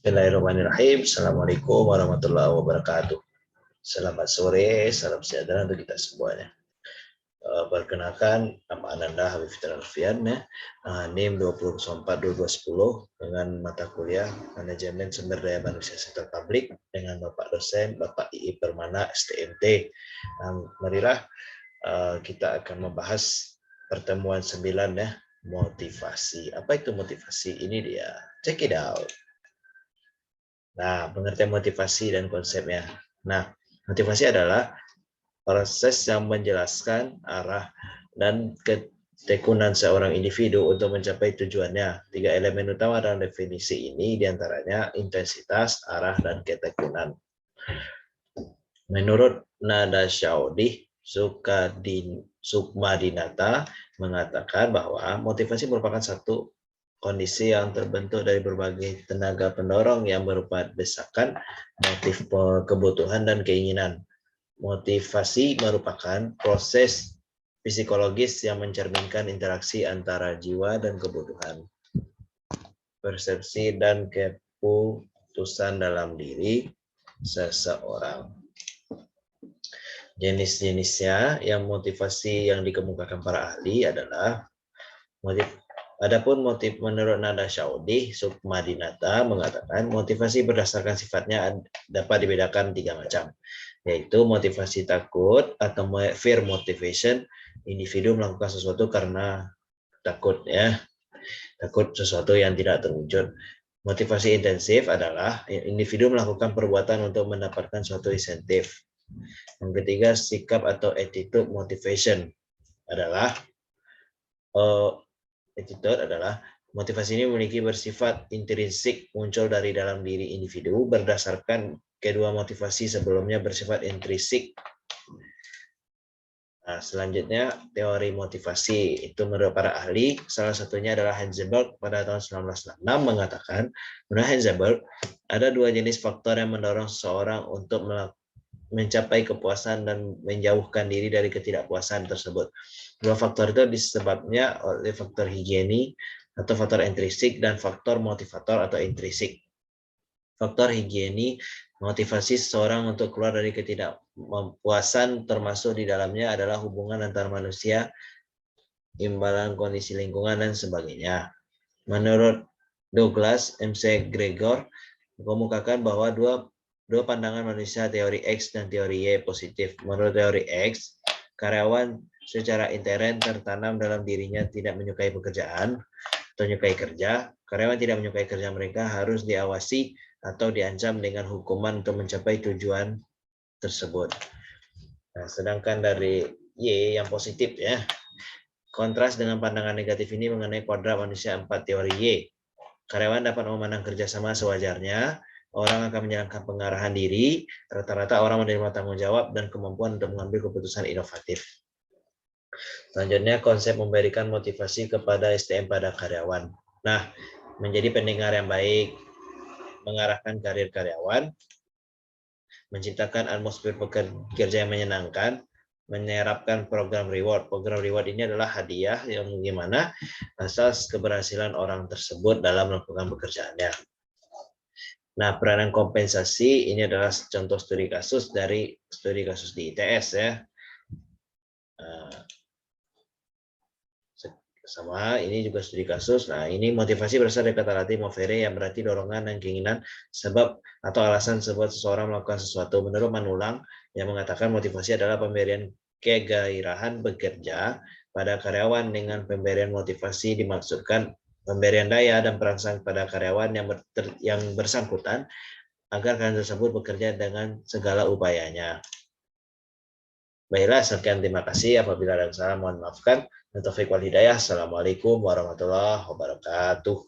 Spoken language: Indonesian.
Bismillahirrahmanirrahim. Assalamualaikum warahmatullahi wabarakatuh. Selamat sore, salam sejahtera untuk kita semuanya. Perkenalkan, nama Ananda Habib Fitra Alfian, NIM 2004-2210 dengan mata kuliah Manajemen Sumber Daya Manusia Sektor Publik dengan Bapak dosen Bapak II Permana STMT. Marilah kita akan membahas pertemuan 9 ya, motivasi. Apa itu motivasi? Ini dia. Check it out. Nah, pengertian motivasi dan konsepnya. Nah, motivasi adalah proses yang menjelaskan arah dan ketekunan seorang individu untuk mencapai tujuannya. 3 elemen utama dalam definisi ini diantaranya intensitas, arah, dan ketekunan. Menurut Nada Syaudih, Sukmadinata mengatakan bahwa motivasi merupakan satu kondisi yang terbentuk dari berbagai tenaga pendorong yang berupa desakan, motif kebutuhan, dan keinginan. Motivasi merupakan proses psikologis yang mencerminkan interaksi antara jiwa dan kebutuhan, persepsi, dan keputusan dalam diri seseorang. Jenis-jenisnya yang motivasi yang dikemukakan para ahli adalah Adapun motif menurut Nada Syaudih, Sukmadinata mengatakan motivasi berdasarkan sifatnya dapat dibedakan 3 macam, yaitu motivasi takut atau fear motivation, individu melakukan sesuatu karena takut ya, takut sesuatu yang tidak terwujud. Motivasi intensif adalah individu melakukan perbuatan untuk mendapatkan suatu insentif. Yang ketiga, sikap atau attitude motivation adalah motivasi ini memiliki bersifat intrinsik, muncul dari dalam diri individu berdasarkan kedua motivasi sebelumnya bersifat intrinsik. Nah, selanjutnya teori motivasi itu menurut para ahli, salah satunya adalah Heisenberg pada tahun 1966 mengatakan, menurut Heisenberg ada 2 jenis faktor yang mendorong seseorang untuk mencapai kepuasan dan menjauhkan diri dari ketidakpuasan tersebut. 2 faktor itu disebabnya oleh faktor higieni atau faktor intrinsik dan faktor motivator atau intrinsik. Faktor higieni motivasi seseorang untuk keluar dari ketidakpuasan termasuk di dalamnya adalah hubungan antar manusia, imbalan kondisi lingkungan, dan sebagainya. Menurut Douglas MC Gregor mengemukakan bahwa dua pandangan manusia, teori X dan teori Y positif. Menurut teori X, karyawan secara intern tertanam dalam dirinya tidak menyukai pekerjaan atau menyukai kerja. Karyawan tidak menyukai kerja mereka harus diawasi atau diancam dengan hukuman untuk mencapai tujuan tersebut. Nah, sedangkan dari Y yang positif ya, kontras dengan pandangan negatif ini mengenai kodrat manusia 4 teori Y. Karyawan dapat memandang kerjasama sewajarnya, orang akan menjalankan pengarahan diri, rata-rata orang menerima tanggung jawab dan kemampuan untuk mengambil keputusan inovatif. Selanjutnya, konsep memberikan motivasi kepada SDM pada karyawan. Nah, menjadi pendengar yang baik, mengarahkan karir karyawan, menciptakan atmosfer pekerja yang menyenangkan, menerapkan program reward. Program reward ini adalah hadiah yang bagaimana asas keberhasilan orang tersebut dalam melakukan pekerjaannya. Nah, peranan kompensasi ini adalah contoh studi kasus dari studi kasus di ITS ya. Sama ini juga studi kasus. Nah, ini motivasi berasal dari kata Latin movere yang berarti dorongan dan keinginan, sebab atau alasan sebab seseorang melakukan sesuatu. Menurut Manulang yang mengatakan motivasi adalah pemberian kegairahan bekerja pada karyawan. Dengan pemberian motivasi dimaksudkan pemberian daya dan perangsang pada karyawan yang bersangkutan agar karyawan tersebut bekerja dengan segala upayanya. Baiklah, sekian, terima kasih. Apabila ada salah mohon maafkan. Taufik wal hidayah. Assalamualaikum warahmatullahi wabarakatuh.